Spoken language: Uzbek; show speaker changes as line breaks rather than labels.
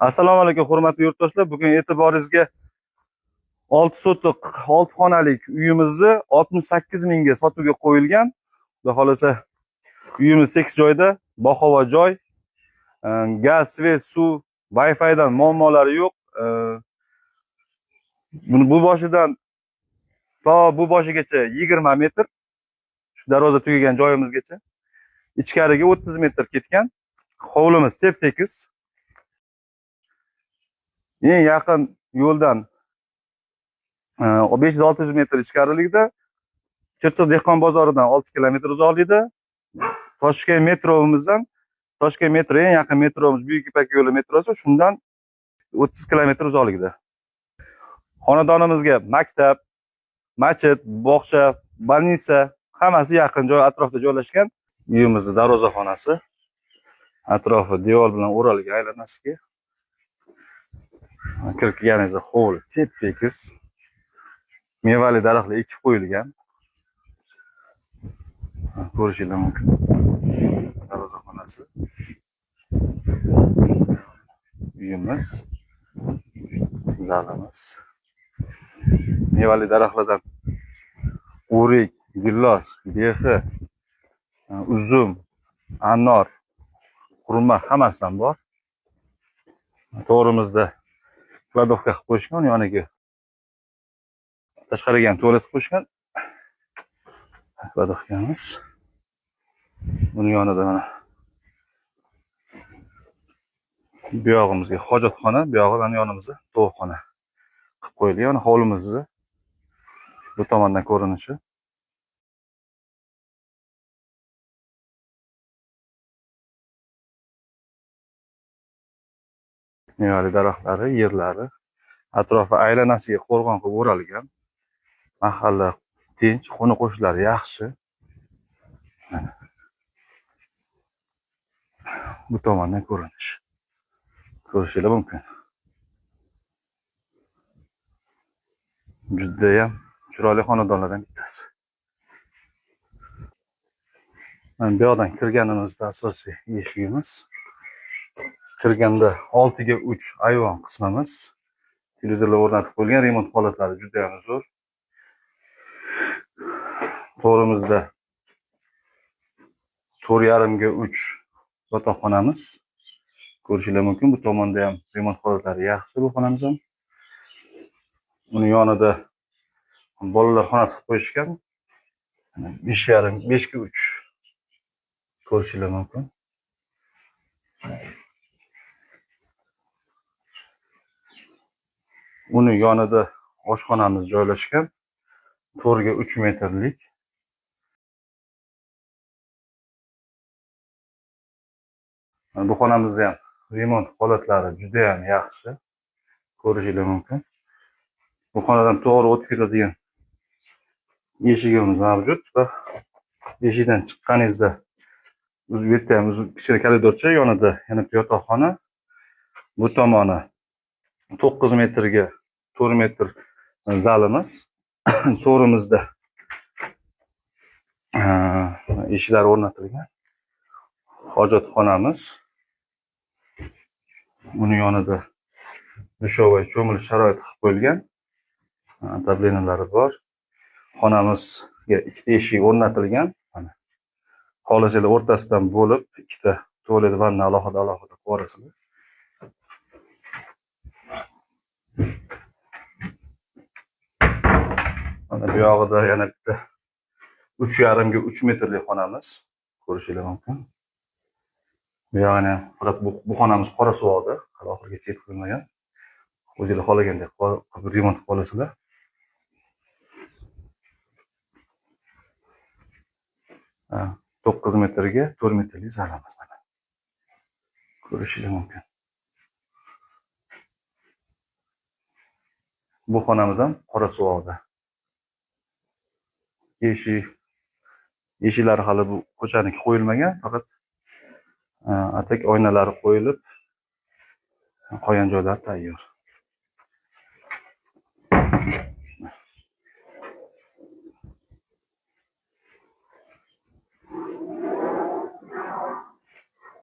Assalomu alaykum hurmatli yurtdoshlar. Bugun e'tiboringizga 6 sotliq 6 xonalik uyimizni 68 mingga sotuvga qo'yilgan. Xudo xolasa uyimiz 8 joyda, bahavo joy. Gaz, svet, suv, Wi-Fi dan muammolari yo'q. Bu boshidan to bu boshigacha 20 metr. Shu darvoza tugagan joyimizgacha. Ichkariga 30 metr ketgan. Hovlimiz tep-tekis. Eng yaqin yo'ldan 500-600 metr ichkarilikda, Chirchiq dehqon bozoridan 6 kilometr uzoqlikda, Toshkent metromizdan, Toshkent metro eng yaqin metromiz Buyuk Ipak yo'li metrosi, shundan 30 kilometr uzoqlikda. Xonadonimizga maktab, masjid, bog'cha, больница hammasi yaqin joy atrofida joylashgan. Uyimizning darvozaxonasi atrofi devor bilan o'ralgan aylanasiga. Kirganingizda hovli tep-tekis. Mevali daraxtlar ekib qo'yilgan. Ko'rishingiz mumkin. Darvozaxonasi. Uyimiz, zalimiz. Mevali daraxtlardan o'rik, gillos, behi, uzum, anor, xurmo hammasidan bor. To'g'rimizda kladovka qilib qo'yishgan, yoniga tashqariga ham tualet qilib qo'yishgan. Kladovkamiz. Buni yonida mana bu yog'imizga hojatxona, bu yog'i mana yonimizda to'yxona qilib qo'yilgan. Hovlimizni bu tomondan ko'rinishi. Mevali daraxtlari, yerlari, atrofi aylanasiga qo'rg'on qilib o'ralgan. Mahalla tinch, qo'ni-qo'shnilar yaxshi. Bu tomondan ko'rinish. Ko'rishingiz mumkin. Juda ham chiroyli xonadonlardan bittasi. Mana bu yoqdan kirganimizda asosiy eshigimiz. Kirganda 6 ga 3 ayvon qismimiz. Televizorlar o'rnatib qo'yilgan, remont holatlari juda ham zo'r. To'g'rimizda 4,5 ga 3 yotoqxonamiz. Ko'rishingiz mumkin. Bu tomonda ham remont holatlari yaxshi bu xonamiz ham. Uni yonida bolalar xonasi qilib qo'yishgan. 5,5 5 ga 3 ko'rishingiz mumkin. Uni yonida oshxonamiz joylashgan. 4 ga 3 metrlik. Bu xonamizda ham remont holatlari juda ham yaxshi. Ko'rishingiz mumkin. Bu xonadan to'g'ri o'tib ketadigan eshigimiz mavjud va eshikdan chiqqaningizda bu yerda ham kichkina koridorcha, yonida yana yotoqxona. Bu tomoni 9 metrga 4 metr zalimiz. To'g'rimizda eshiklar o'rnatilgan. Hojatxonamiz. Uni yonida dushovoy cho'milish sharoiti qilib qo'yilgan. Tablenalari bor. Xonamizga ikkita eshik o'rnatilgan. Mana xolasizlar o'rtasidan bo'lib ikkita tualet, vanna alohida qilib yuborasizlar. Mana bu yog'ida yana bitta 3,5 ga 3 metrlik xonamiz. Ko'rishingiz mumkin. Bu yog'ini faqat bu xonamiz qora suvoqda, hali oxirigacha yetkazilmagan. O'zingizlar xohlagandek qilib remont qilib olasizlar. Ha, 9 metrga 4 metrlik zalimiz mana. Ko'rishingiz mumkin. Bu xonamiz ham qora suvoqda. Eshiklari hali bu ko'chaniki qo'yilmagan, faqat atak oynalari qo'yilib, qolgan joylar tayyor.